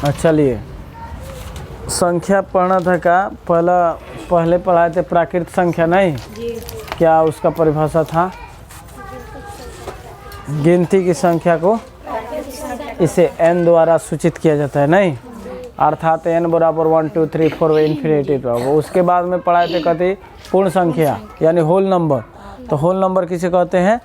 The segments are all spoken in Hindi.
चलिए संख्या पढ़ना था का पहले पढ़ाए थे प्राकृत संख्या नहीं जी। क्या उसका परिभाषा था? गिनती की संख्या को इसे n द्वारा सूचित किया जाता है नहीं, अर्थात n बराबर 1 2 3 4 इन्फिनिटी होगा। उसके बाद में पढ़ाए थे कहते पूर्ण संख्या यानी होल नंबर। तो होल नंबर किसे कहते हैं?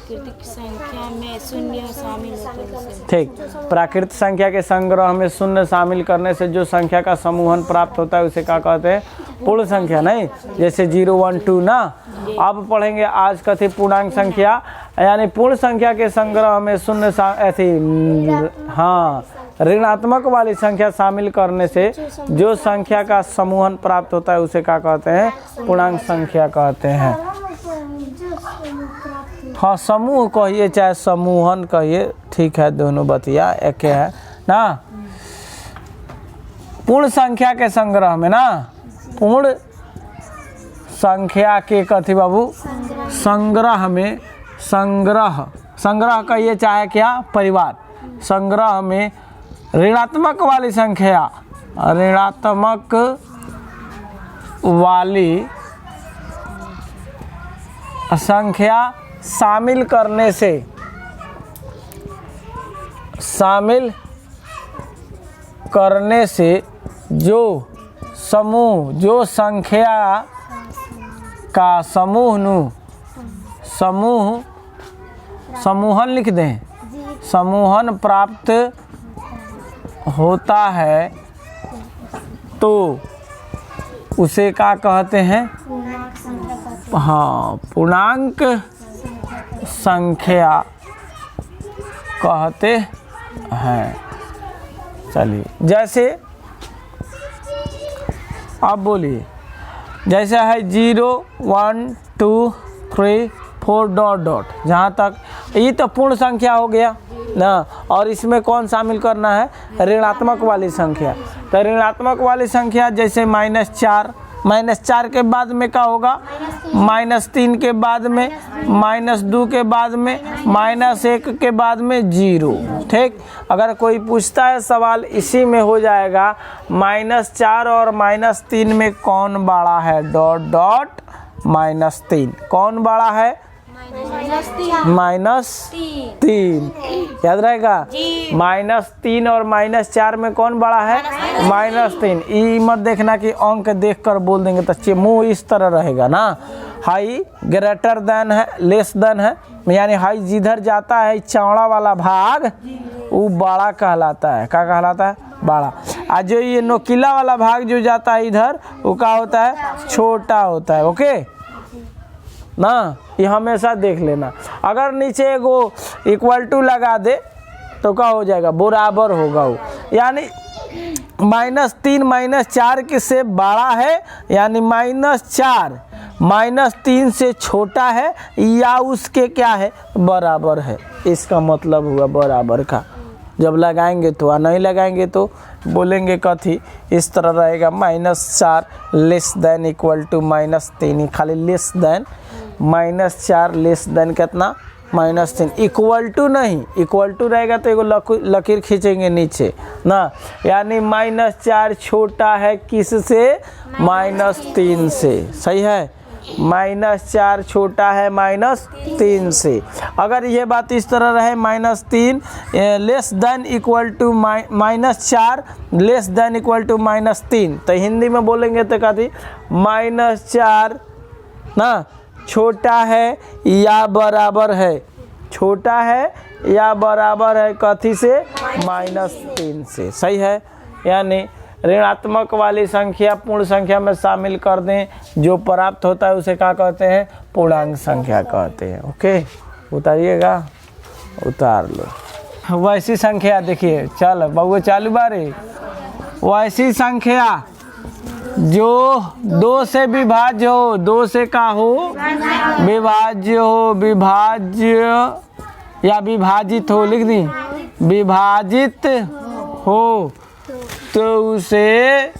प्राकृतिक संख्या में शून्य शामिल होते हैं। ठीक, प्राकृतिक संख्या के संग्रह में शून्य शामिल करने से जो संख्या का समूहन प्राप्त होता है उसे क्या कहते हैं? पूर्ण संख्या नहीं, जैसे 0 1 2 ना। अब पढ़ेंगे आज कथी पूर्णांक संख्या यानी पूर्ण संख्या के संग्रह में शून्य ऐसी ऋणात्मक वाली संख्या शामिल करने से जो संख्या का समूहन प्राप्त होता है उसे क्या कहते हैं? पूर्णांक संख्या कहते हैं। हाँ, समूह कहिए चाहे समूहन कहिए, ठीक है, दोनों बतिया एक है ना। पूर्ण संख्या के संग्रह में ना, पूर्ण संख्या के कथी बाबू? संग्रह में, संग्रह कहिए चाहे क्या परिवार, संग्रह में ऋणात्मक वाली संख्या, ऋणात्मक वाली संख्या शामिल करने से, जो समूह, जो संख्या का समूहन लिख दें, समूहन प्राप्त होता है तो उसे क्या कहते हैं? हाँ, पूर्णांक संख्या कहते हैं। चलिए, जैसे आप बोलिए, जैसे है 0 1 2 3 4 डॉट डॉट, जहाँ तक ये तो पूर्ण संख्या हो गया ना। और इसमें कौन शामिल करना है? ऋणात्मक वाली संख्या। तो ऋणात्मक वाली संख्या जैसे -4, -4 के बाद में क्या होगा? -3 के बाद में, -2 के बाद में, -1 के बाद में 0। ठीक, अगर कोई पूछता है सवाल इसी में हो जाएगा, -4 और -3 में कौन बड़ा है? डॉट डॉट -3 कौन बड़ा है? -3 याद रहेगा। -3 और -4 में कौन बड़ा है? -3। ये मत देखना कि अंक देखकर बोल देंगे तो मुंह इस तरह रहेगा ना। हाई ग्रेटर देन है, लेस देन है, यानी हाई जिधर जाता है चौड़ा वाला भाग वो बड़ा कहलाता है। क्या कहलाता है? बड़ा। और जो ये नोकीला वाला भाग जो जाता है इधर वो क्या होता है? छोटा होता है। ओके ना, ये हमेशा देख लेना। अगर नीचे एगो इक्वल टू लगा दे तो क्या हो जाएगा? बराबर होगा वो, यानी -3 -4 के से बड़ा है, यानी -4 -3 से छोटा है या उसके क्या है? बराबर है। इसका मतलब हुआ बराबर का। जब लगाएंगे तो नहीं लगाएंगे तो बोलेंगे कथी? इस तरह रहेगा -4 लेस देन इक्वल टू -3, खाली लेस देन, -4 लेस देन कितना? -3, इक्वल टू नहीं, इक्वल टू रहेगा तो एगो लकीर खींचेंगे नीचे ना, यानी -4 छोटा है किससे? -3 से। सही है, -4 छोटा है -3 से। अगर ये बात इस तरह रहे -3 less than equal to -4 less than equal to -3, तो हिंदी में बोलेंगे तो कहती -4 ना छोटा है या बराबर है, छोटा है या बराबर है कथी से? -3 से। सही है, यानी ऋणात्मक वाली संख्या पूर्ण संख्या में शामिल कर दें, जो प्राप्त होता है उसे क्या कहते हैं? पूर्णांक संख्या कहते हैं। ओके, उतारिएगा, उतार लो। वैसी संख्या देखिए, चल बउआ चालू बारे। वैसी संख्या जो 2 से विभाज्य हो, 2 से का हो? विभाज्य हो, विभाज्य या विभाजित हो, लिख दी, विभाजित हो तो उसे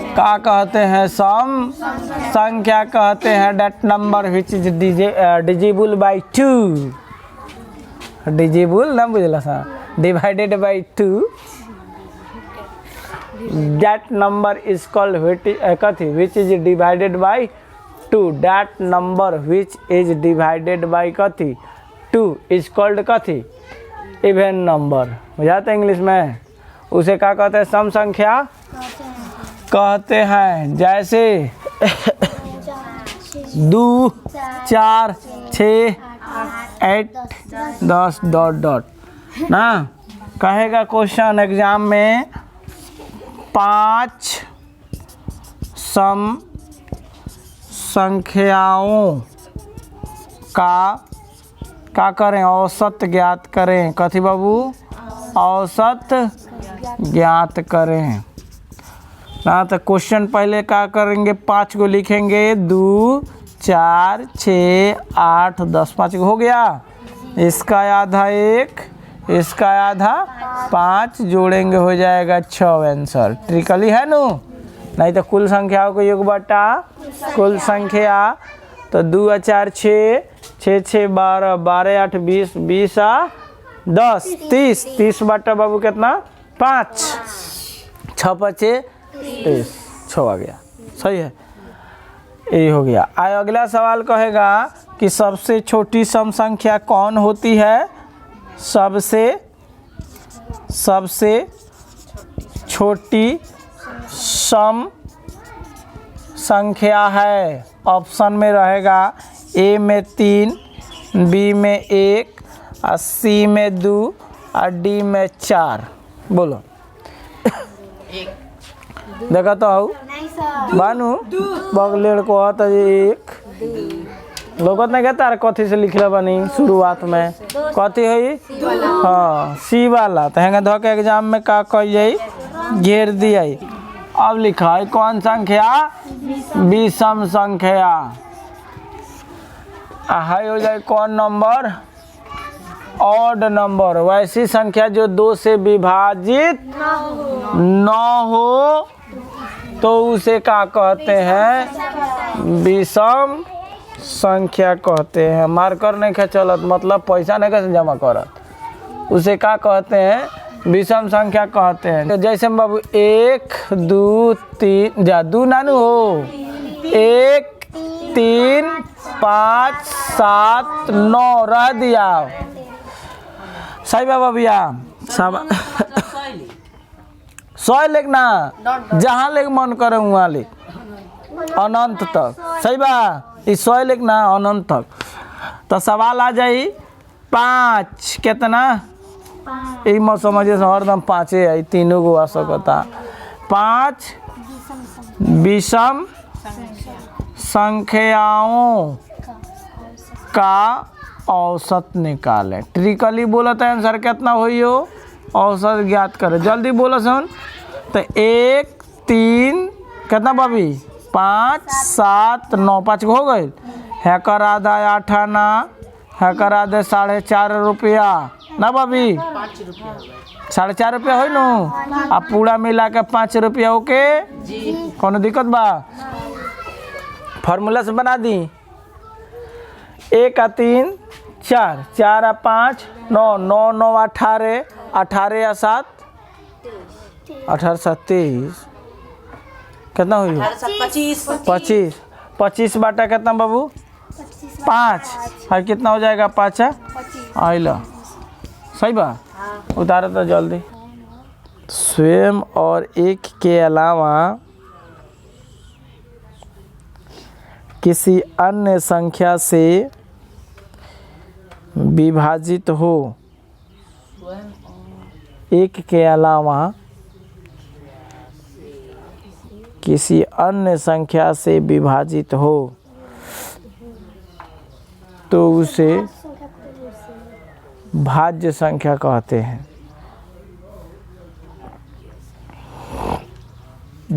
क्या कहते हैं? सम संख्या कहते हैं। That number which is divisible by 2, divisible ना बुझला सा, divided by 2, that number is called which is divided by 2, that number which is divided by 2 is called even number. बुझाते हैं इंग्लिश में? उसे क्या कहते हैं? सम संख्या कहते हैं। जैसे 2 4 6 8 10 डॉट डॉट ना। कहेगा क्वेश्चन एग्जाम में 5 सम संख्याओं का करें, औसत ज्ञात करें। कथी बाबू? औसत ज्ञात करें ना। तो क्वेश्चन पहले क्या करेंगे? 5 को लिखेंगे, 2 4 6 8 10, 5 हो गया। इसका आधा 1, इसका आधा 5, जोड़ेंगे हो जाएगा 6 आंसर। ट्रिकली है नु? नहीं तो कुल संख्याओं को योग बटा कुल संख्या। तो 2 और 4 6, 6 6 12, 12 8 20, 20 10 30, 30 बटा बाबू कितना? 5, 6 5 30, 6 आ गया। सही है, ये हो गया। अगला सवाल कहेगा कि सबसे छोटी सम संख्या कौन होती है? सबसे छोटी सम संख्या है। ऑप्शन में रहेगा ए में 3, बी में 1, और सी में 2, और डी में 4। बोलो देखा तो हूँ बानू बगलेड़ को आता 1 लोगों ने कहता है कथी से लिखले बनी शुरुआत में कथी है? हाँ सी वाला। तो हैंगा धो के एग्जाम में का कही जाई? घेर दिया। अब लिखा है कौन संख्या? विषम संख्या। हाई हो जाए कौन नंबर? Odd number. वैसी संख्या जो 2 से विभाजित न हो तो उसे क्या कहते हैं? विषम संख्या कहते हैं। मार्कर नहीं क्या चलत, मतलब पैसा नहीं कैसे जमा करत, उसे क्या कहते हैं? विषम संख्या कहते हैं। जैसे बाबू 1 2 3 जादू नानू हो 1 3 5 7 9 रह दिया। सही बाबा भैया सब 100 लिखना, जहाँ लिख मन करे वहाँ लिख, अनंत तक। सही बा, इस 100 लिखना अनंत तक। तो सवाल आ जाई 5 कितना? यही मत समझिए हरदम 5 है, तीनों को आ सकता। 5 विषम संख्याओं का औसत निकालें। ट्रिकली बोला था आंसर कितना हुई हो? औसत ज्ञात करें। जल्दी बोलो सुन। तो 1 3 कितना बाबी? 5 7 9, 5 हो गए। हैकर आधा 8 आना, हैकर आधे 4.5 रुपया ना बाबी? 4.5 रुपया हो नु। अब पूरा मिला के 5 रुपया ओके। कौन दिक्कत बा? फार्मूला से बना दी। 1 और 3 4, 4 और 5 9, 9 9 18, 18 और 7 18 7 23 कितना हुई? 25 25 बाटा कितना बाबू? 5। और कितना हो जाएगा? 5 आइला। सही बा, उतारो तो जल्दी। स्वयं और 1 के अलावा किसी अन्य संख्या से विभाजित हो। 1 के अलावा किसी अन्य संख्या से विभाजित हो तो उसे भाज्य संख्या कहते हैं।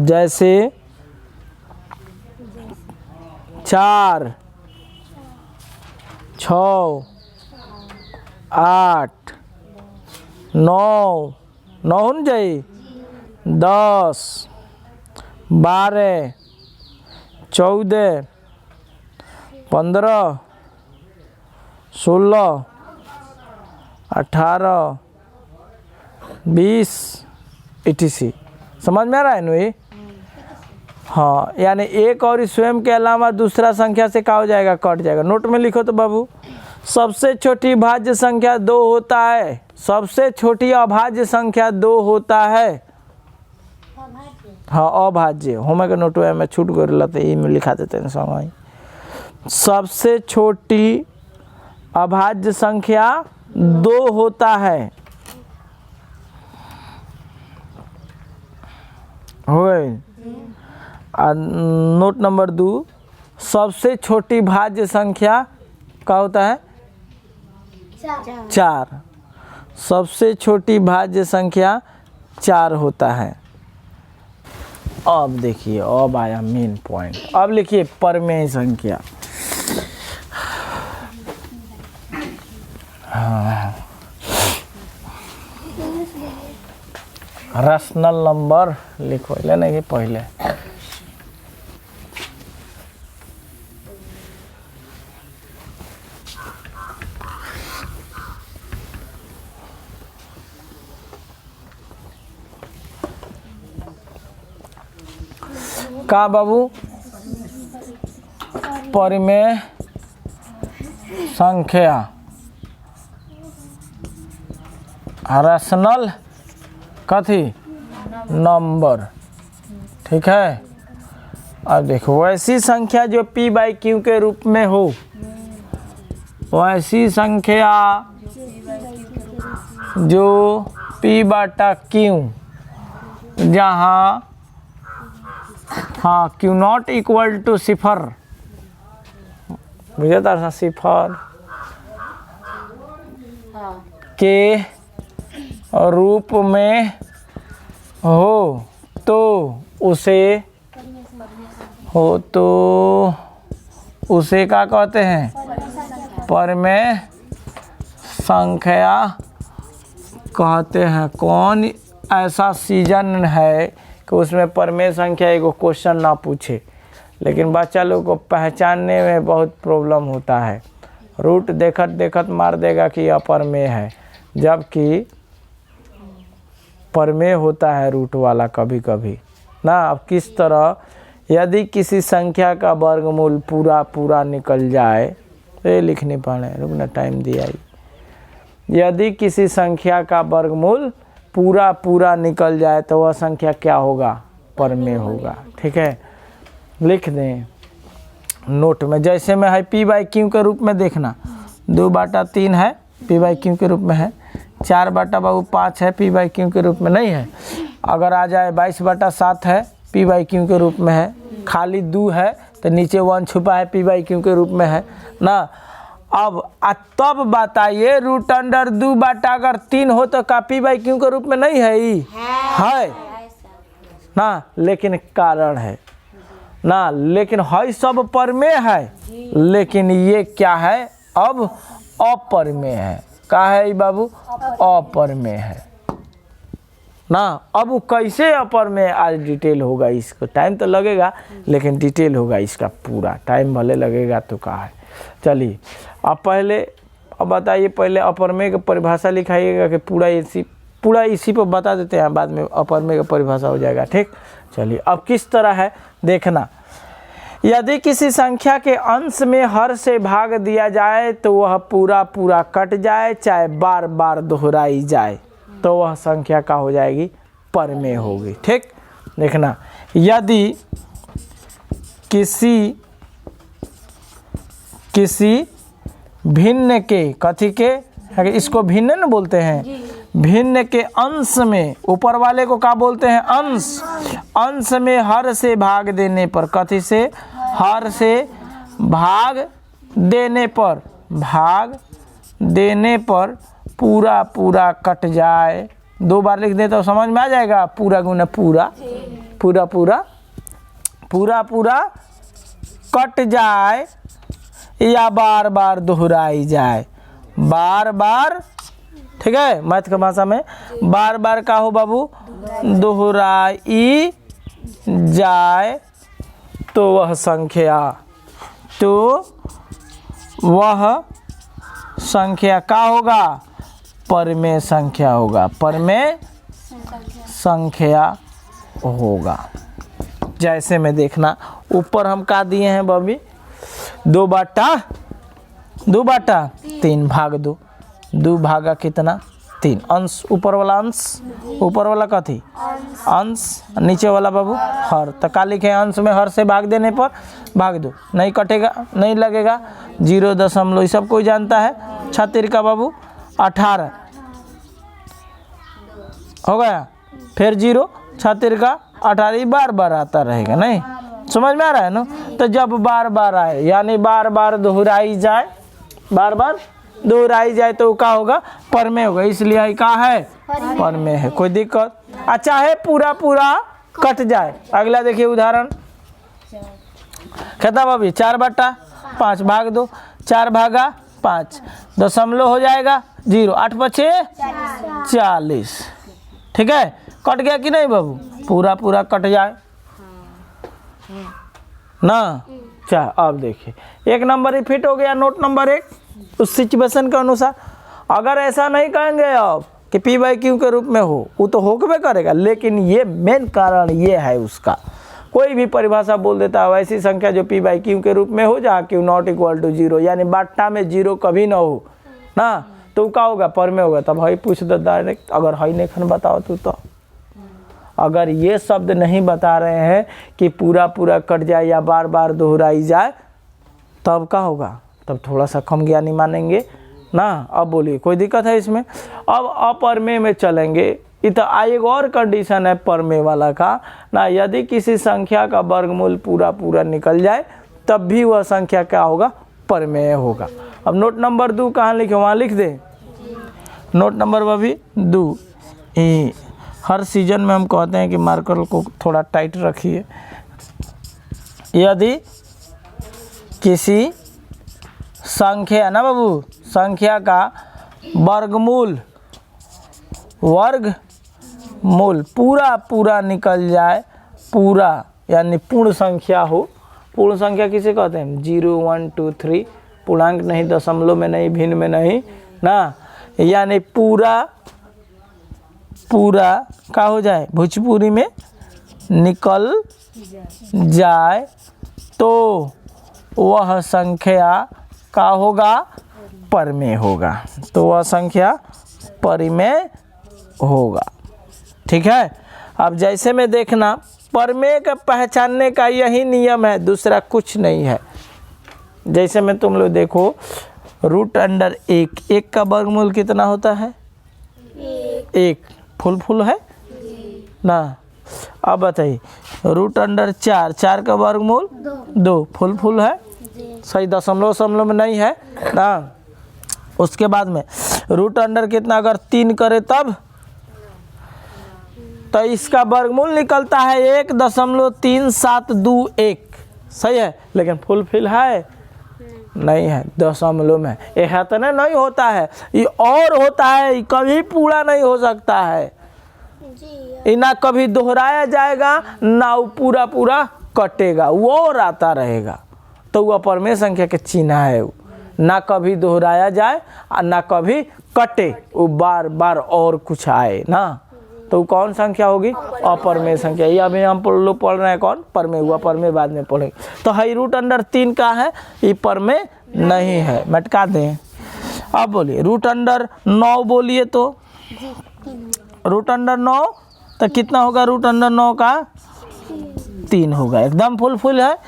जैसे 4 6 8 9 9 हो जाए 10 12 14 15 16 18 20 etc। समझ में आ रहा है नुई? हाँ, यानी एक और स्वयं के अलावा दूसरा संख्या से क्या हो जाएगा, कट जाएगा। नोट में लिखो तो बाबू, सबसे छोटी भाज्य संख्या 2 होता है। सबसे छोटी अभाज्य संख्या 2 होता है। हाँ, अभाज्य होमे के नोट में छूट गया तो में लिखा देते हैं संग। सबसे छोटी अभाज्य संख्या 2 होता है। होए। नोट नंबर 2, सबसे छोटी भाज्य संख्या क्या होता है, 4। सबसे छोटी भाज्य संख्या 4 होता है। अब देखिए, अब आया मेन पॉइंट। अब लिखिए परमेय संख्या। रैशनल नंबर लिखो लेने के पहले। का बाबू, परिमेय संख्या रैशनल कथी नंबर, ठीक है। अब देखो, वैसी संख्या जो p बाई क्यू के रूप में हो, वैसी संख्या जो p बटा क्यू, जहाँ हाँ क्यू नॉट इक्वल टू 0, मुझे तो 0 के रूप में हो तो उसे क्या कहते हैं, परिमेय संख्या कहते हैं। कौन ऐसा सीजन है कि उसमें परिमेय संख्या एगो क्वेश्चन ना पूछे, लेकिन बच्चा लोग को पहचानने में बहुत प्रॉब्लम होता है। रूट देखत देखत मार देगा कि यह परिमेय है, जबकि परिमेय होता है रूट वाला कभी कभी ना। अब किस तरह, यदि किसी संख्या का वर्गमूल पूरा निकल जाए, तो ये लिख नहीं पा रहे, रुकना टाइम दिया ही। यदि किसी संख्या का वर्गमूल पूरा निकल जाए तो वह संख्या क्या होगा, परिमेय होगा, ठीक है। लिख दें नोट में, जैसे में है p बाई क्यू के रूप में देखना, 2/3 है p बाई क्यू के रूप में है, 4/5 है p बाई क्यू के रूप में नहीं है। अगर आ जाए 22/7 है p बाई क्यू के रूप में है, खाली 2 है तो नीचे 1 छुपा है p बाई क्यू के रूप में है ना। अब तब बताइए √2 अगर 3 हो तो का p बाई क्यू के रूप में नहीं है ही है ना, लेकिन कारण है ना, लेकिन है सब परिमेय है, लेकिन ये क्या है, अब अपरिमेय है। का है बाबू, अपरिमेय है ना। अब वो कैसे अपरिमेय, आज डिटेल होगा, इसको टाइम तो लगेगा लेकिन डिटेल होगा इसका पूरा, टाइम भले लगेगा तो का है। चलिए अब बताइए, पहले अपरिमेय की परिभाषा लिखाइएगा कि पूरा इसी पर बता देते हैं, बाद में अपरिमेय की परिभाषा हो जाएगा, ठीक। चलिए अब किस तरह है देखना। यदि किसी संख्या के अंश में हर से भाग दिया जाए तो वह पूरा कट जाए, चाहे बार बार दोहराई जाए, तो वह संख्या का हो जाएगी, परिमेय होगी, ठीक। देखना, यदि किसी भिन्न के, कथी के, इसको भिन्न न बोलते हैं, भिन्न के अंश में, ऊपर वाले को क्या बोलते हैं, अंश में हर से भाग देने पर, कथी से, हर से भाग देने पर पूरा कट जाए। 2 बार लिख दे तो समझ में आ जाएगा, पूरा गुना पूरा कट जाए या बार बार दोहराई जाए, बार, ठीक है। मैथ की भाषा में बार का हो बाबू, दोहराई जाए तो वह संख्या का होगा, परिमेय संख्या होगा, परिमेय संख्या होगा। जैसे में देखना ऊपर हम का दिए हैं बबी 2/3 भाग 2 भागा कितना 3 अंश ऊपर वाला कथी अंश नीचे वाला बाबू हर तो का लिखे अंश में हर से भाग देने पर भाग दो नहीं कटेगा नहीं लगेगा 0 ये सब कोई जानता है 36 का बाबू 18 हो गया फिर 0 36 का 18 बार बार आता रहेगा नहीं समझ में आ रहा है ना। तो जब बार बार आए यानी बार बार दोहराई जाए तो क्या होगा परमेय होगा इसलिए क्या है परमेय है। कोई दिक्कत अच्छा है पूरा कट जाए। अगला देखिए उदाहरण कहता भाभी 4/5 भाग 2 4 भागा 5 दशमलव हो जाएगा 0 8 5 40 ठीक है कट गया कि नहीं बाबू पूरा कट जाए ना। अच्छा अब देखिए 1 नंबर ही फिट हो गया नोट नंबर 1 उस सिचुएशन के अनुसार। अगर ऐसा नहीं कहेंगे आप कि P/Q के रूप में हो वो तो होकबे करेगा लेकिन ये मेन कारण ये है उसका कोई भी परिभाषा बोल देता है ऐसी संख्या जो P/Q के रूप में हो जहाँ Q ≠ 0 यानी बाट्टा में 0 कभी ना हो ना तो क्या होगा परमेय होगा। तब भाई पूछ दो डायरेक्ट अगर हई नहीं बताओ तो अगर ये शब्द नहीं बता रहे हैं कि पूरा कट जाए या बार बार दोहराई जाए तब क्या होगा तब थोड़ा सा कम ज्ञानी मानेंगे ना। अब बोलिए कोई दिक्कत है इसमें। अब अपरमेय में चलेंगे इधर एक और कंडीशन है परमेय वाला का ना यदि किसी संख्या का वर्गमूल पूरा निकल जाए तब भी वह संख्या क्या होगा परमेय होगा। अब नोट नंबर 2 कहाँ लिखे वहाँ लिख दे नोट नंबर भी 2 हर सीजन में हम कहते हैं कि मार्कर को थोड़ा टाइट रखिए। यदि किसी संख्या ना बाबू संख्या का वर्गमूल पूरा निकल जाए पूरा यानी पूर्ण संख्या हो। पूर्ण संख्या किसे कहते हैं 0 1 2 3 पूर्णांक नहीं दशमलव में नहीं भिन्न में नहीं ना यानी पूरा क्या हो जाए भोजपुरी में निकल जाए तो वह संख्या का होगा परमेय होगा तो वह संख्या परिमेय होगा ठीक है। अब जैसे में देखना परमेय का पहचानने का यही नियम है दूसरा कुछ नहीं है। जैसे में तुम लोग देखो √1 का वर्गमूल कितना होता है 1 फुल है ना। अब बताइए √4 का वर्गमूल 2 फुल है सही दशमलव में नहीं है ना। उसके बाद में √अंडर कितना अगर 3 करे तब तो इसका वर्गमूल निकलता है 1.3721 सही है लेकिन फुल है नहीं है दशमलव में यह तो नहीं होता है ये और होता है कभी पूरा नहीं हो सकता है ना कभी दोहराया जाएगा ना वो पूरा कटेगा वो और आता रहेगा तो वह परमेय संख्या के चिन्ह है वो ना कभी दोहराया जाए और ना कभी कटे वो बार और कुछ आए ना तो कौन संख्या होगी अपरमेय संख्या। ये अभी हम लोग पढ़ रहे हैं कौन परमेय हुआ परमेय बाद में पढ़ेंगे। तो है √3 का है ये परमेय नहीं है मटका दें। अब बोलिए √9 बोलिए तो √9 तो कितना होगा √9 का 3 होगा एकदम फुल है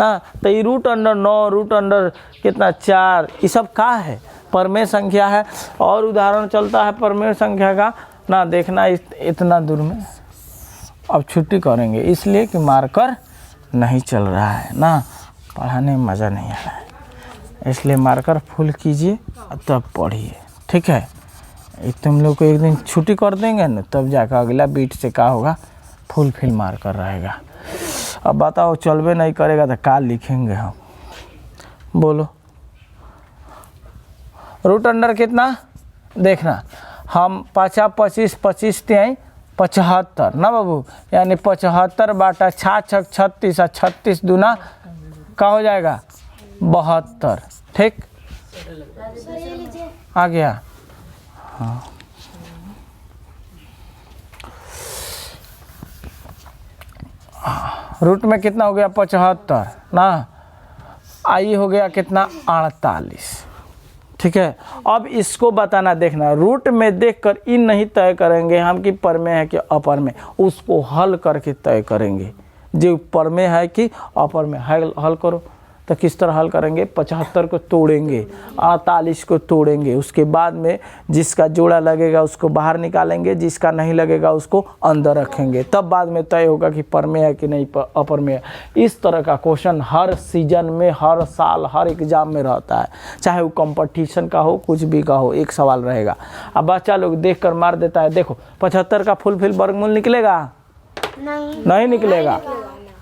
ना। तो ये √9 कितना 4 ये सब का है परमेय संख्या है। और उदाहरण चलता है परमेय संख्या का ना देखना इतना दूर में अब छुट्टी करेंगे इसलिए कि मार्कर नहीं चल रहा है ना पढ़ाने में मज़ा नहीं आ रहा है इसलिए मार्कर फुल कीजिए तब पढ़िए ठीक है। तुम लोग को एक दिन छुट्टी कर देंगे ना तब जाकर अगला बीट से क्या होगा फुल मार्कर रहेगा। अब बताओ चलबे नहीं करेगा तो क्या लिखेंगे हम बोलो √अंडर कितना देखना हम 5 25 25 3 75 ना बाबू यानी 75/6 36 और 36 दूना का हो जाएगा 72 ठीक आ गया। हाँ रूट में कितना हो गया 75 ना, आई हो गया कितना 48। ठीक है, अब इसको बताना देखना, रूट में देखकर इन नहीं तय करेंगे हम कि पर में है कि अपर में, उसको हल करके तय करेंगे। जो पर में है कि अपर में, हल करो। तो किस तरह हल करेंगे, 75 को तोड़ेंगे, 48 को तोड़ेंगे, उसके बाद में जिसका जोड़ा लगेगा उसको बाहर निकालेंगे, जिसका नहीं लगेगा उसको अंदर रखेंगे, तब बाद में तय होगा कि पर में है कि नहीं अपर में है। इस तरह का क्वेश्चन हर सीजन में, हर साल, हर एग्जाम में रहता है, चाहे वो कंपटीशन का हो, कुछ भी का हो, एक सवाल रहेगा। अब बच्चा लोग देख कर मार देता है, देखो 75 का फुल वर्गमूल निकलेगा? नहीं निकलेगा,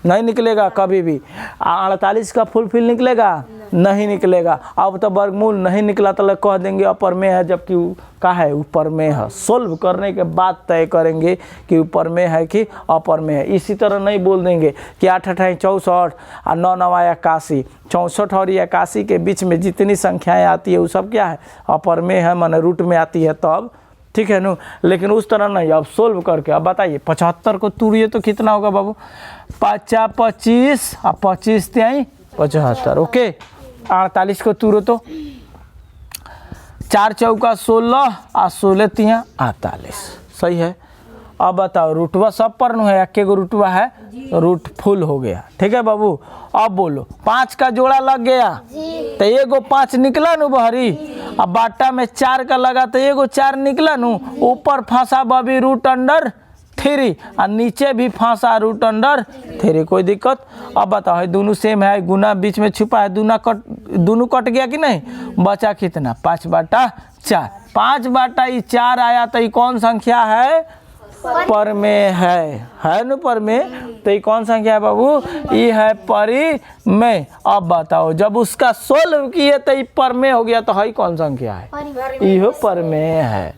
नहीं निकलेगा कभी भी। 48 का फुल निकलेगा? नहीं निकलेगा। अब तो वर्गमूल नहीं निकला तो कह देंगे अपर में है, जबकि का है ऊपर में है। सोल्व करने के बाद तय करेंगे कि ऊपर में है कि अपर में है। इसी तरह नहीं बोल देंगे कि 8 8 64 और 9 9 81, 64 और 81 के बीच में जितनी संख्याएं आती है वो सब क्या है, अपर में है, माने रूट में आती है तब, ठीक है ना। लेकिन उस तरह नहीं। अब सोल्व करके अब बताइए 75 को तोड़िए तो कितना होगा बाबू, 5 25 और 25 त्याई 75। ओके, 48 को तोड़ो तो 4 चौका 16 और 16 तिया 48। सही है। अब बताओ रूटवा सब पर है, एक गो रूटवा है, रूट फुल हो गया। ठीक है बाबू। अब बोलो 5 का जोड़ा लग गया तो एगो 5 निकला नु बहरी, अब बाटा में 4 का लगा तो एगो 4 निकला नु, ऊपर फंसा बबी रूट अंडर 3 और नीचे भी फंसा रूट अंडर 3। कोई दिक्कत? अब बताओ है दोनों सेम है, गुना बीच में छुपा है, दोनों कट गया कि नहीं, बचा कितना 5/4। 5/4 आया तो ये कौन संख्या है, पर में है न पर में। तो ये कौन संख्या है बाबू, ये है परी में। अब बताओ जब उसका सोल्व किए तो ये पर में हो गया, तो है कौन संख्या है, ये पर में है।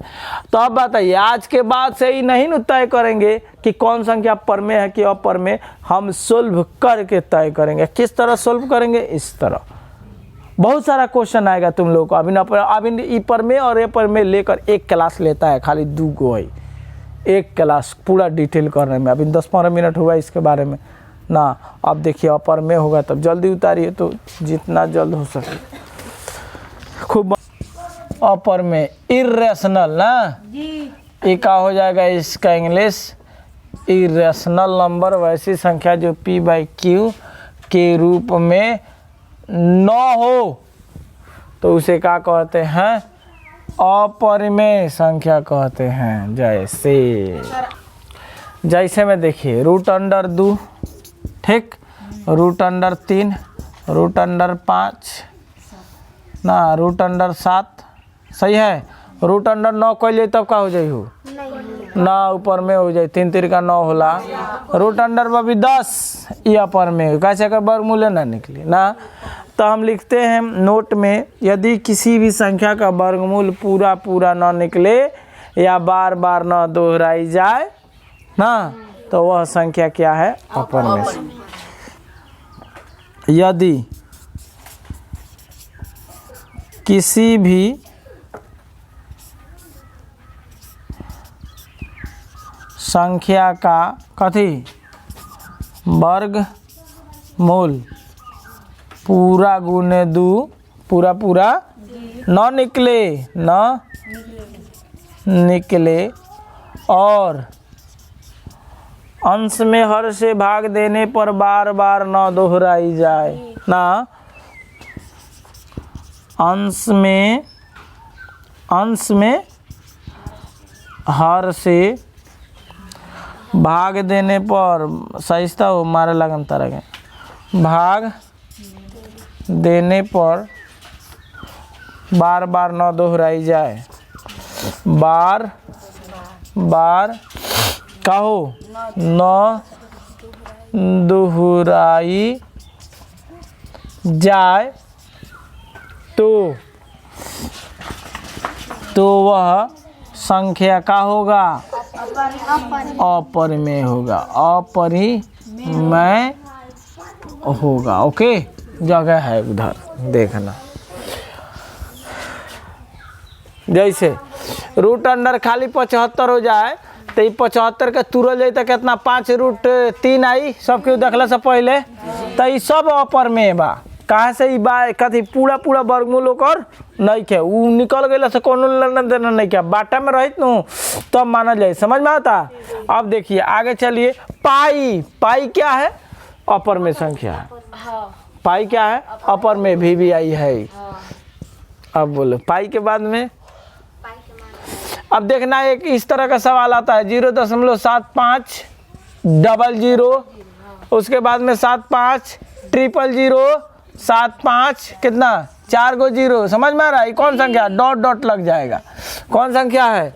तो अब बताइए आज के बाद से ही नहीं न तय करेंगे कि कौन संख्या पर में है कि अपर में, हम सोल्व करके तय करेंगे। किस तरह सोल्व करेंगे, इस तरह। बहुत सारा क्वेश्चन आएगा तुम लोग को। अभी ई पर में और ए पर में लेकर एक क्लास लेता है, खाली 2 गो है एक क्लास पूरा डिटेल करने में। अभी 10-15 मिनट हुआ इसके बारे में ना। अब देखिए अपर में होगा तब जल्दी उतारिए, तो जितना जल्द हो सके खूब। अपर में इरेशनल ना, ये क्या हो जाएगा इसका इंग्लिश, इरेशनल नंबर वैसी संख्या जो p/q के रूप में न हो तो उसे क्या कहते हैं, अपरिमेय संख्या कहते हैं। जैसे में देखिए रूट अंडर 2, ठीक, रूट अंडर 3, रूट अंडर 5 ना, रूट अंडर 7। सही है। रूट अंडर 9 कैले तब का हो जाई हो ना, ऊपर में हो जाए, 3 3 का 9 होला। रूट अंडर बबी 10, ये अपर में, कैसे का वर्गमूल ना निकले ना। तो हम लिखते हैं नोट में, यदि किसी भी संख्या का वर्गमूल पूरा ना निकले या बार बार ना दोहराई जाए ना, तो वह संख्या क्या है, अपर में से। यदि किसी भी संख्या का कथी वर्गमूल पूरा गुने 2 पूरा न निकले और अंश में हर से भाग देने पर बार बार न दोहराई जाए ना, अंश में हर से भाग देने पर, सहिष्ठा हो मारे लगन तरह के, भाग देने पर बार बार न दोहराई जाए, बार कहो न दोहराई जाए तो वह संख्या का होगा, अपरिमेय होगा, अपरिमेय होगा। ओके, जगह है उधर देखना। जैसे रूट अंडर खाली 75 हो जाए तो ये 75 के तुरल जाए तो कितना 5√3 आई सबके देखला से पहले। तो ये सब अपर में बा, कहाँ से ई बा कथी पूरा पूरा वर्गमूल ओकर नहीं के उ निकल गए से कोनो लेना देना नहीं क्या, बाटा में रहित नु तब मानल जाए। समझ में आता। अब देखिए आगे चलिए, पाई। पाई क्या है? अपर में संख्या है। पाई क्या है? अपर में भी आई है। अब बोलो पाई के बाद में, अब देखना एक इस तरह का सवाल आता है 0.75 00, उसके बाद में 75 000 75 कितना 4 गो 0। समझ में आ रहा है? कौन संख्या? डॉट डॉट लग जाएगा। कौन संख्या है?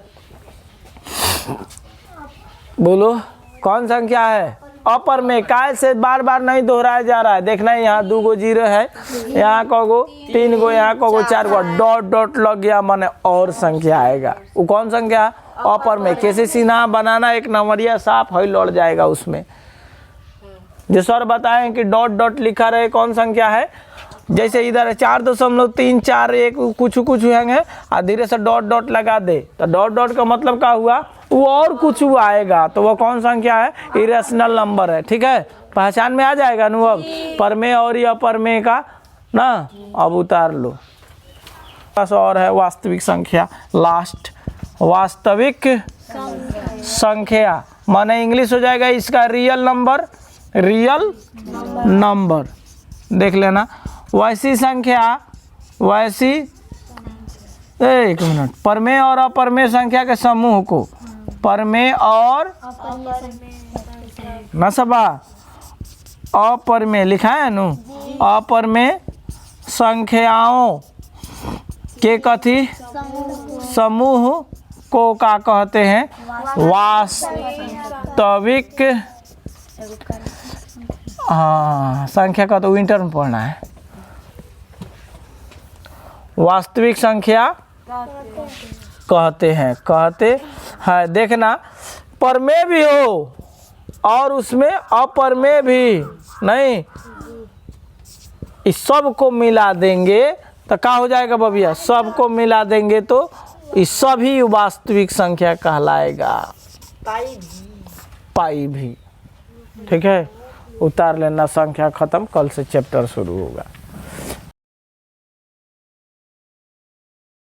बोलो कौन संख्या है? अपर में। काय से बार बार नहीं दोहराया जा रहा है। देखना है यहाँ 2 गो 0 है, यहाँ कगो 3 गो, यहाँ कगो 4 गो, डॉट डॉट लग गया माने और संख्या आएगा। वो कौन संख्या? अपर में। कैसे सीना बनाना, एक नंबरिया साफ है लौट जाएगा उसमें। जो सर बताएं कि डॉट डॉट लिखा रहे कौन संख्या है, जैसे इधर है 4.341 कुछ कुछ है और धीरे से डॉट डॉट लगा दे तो डॉट डॉट का मतलब क्या हुआ? वो और कुछ आएगा तो वो कौन संख्या है? इरेशनल नंबर है। ठीक है, पहचान में आ जाएगा ना। अब पर में और ये अपर में का ना, अब उतार लो। बस और है वास्तविक संख्या, लास्ट वास्तविक संख्या माने इंग्लिश हो जाएगा इसका रियल नंबर। रियल नंबर देख लेना। वैसी संख्या, वैसी एक मिनट, परमेय और अपरमेय संख्या के समूह को, परमेय और नसबा अपरमेय लिखा है नु, अपरमेय संख्याओं के कथी समूह को का कहते हैं? वास्तविक। हाँ संख्या का तो विंटर में पढ़ना है। वास्तविक संख्या कहते हैं। देखना परमेय भी हो और उसमें अपरमेय भी नहीं, इस सब को मिला देंगे तो क्या हो जाएगा बबिया? सब को मिला देंगे तो इस सभी वास्तविक संख्या कहलाएगा। पाई भी। ठीक है, उतार लेना। संख्या खत्म, कल से चैप्टर शुरू होगा।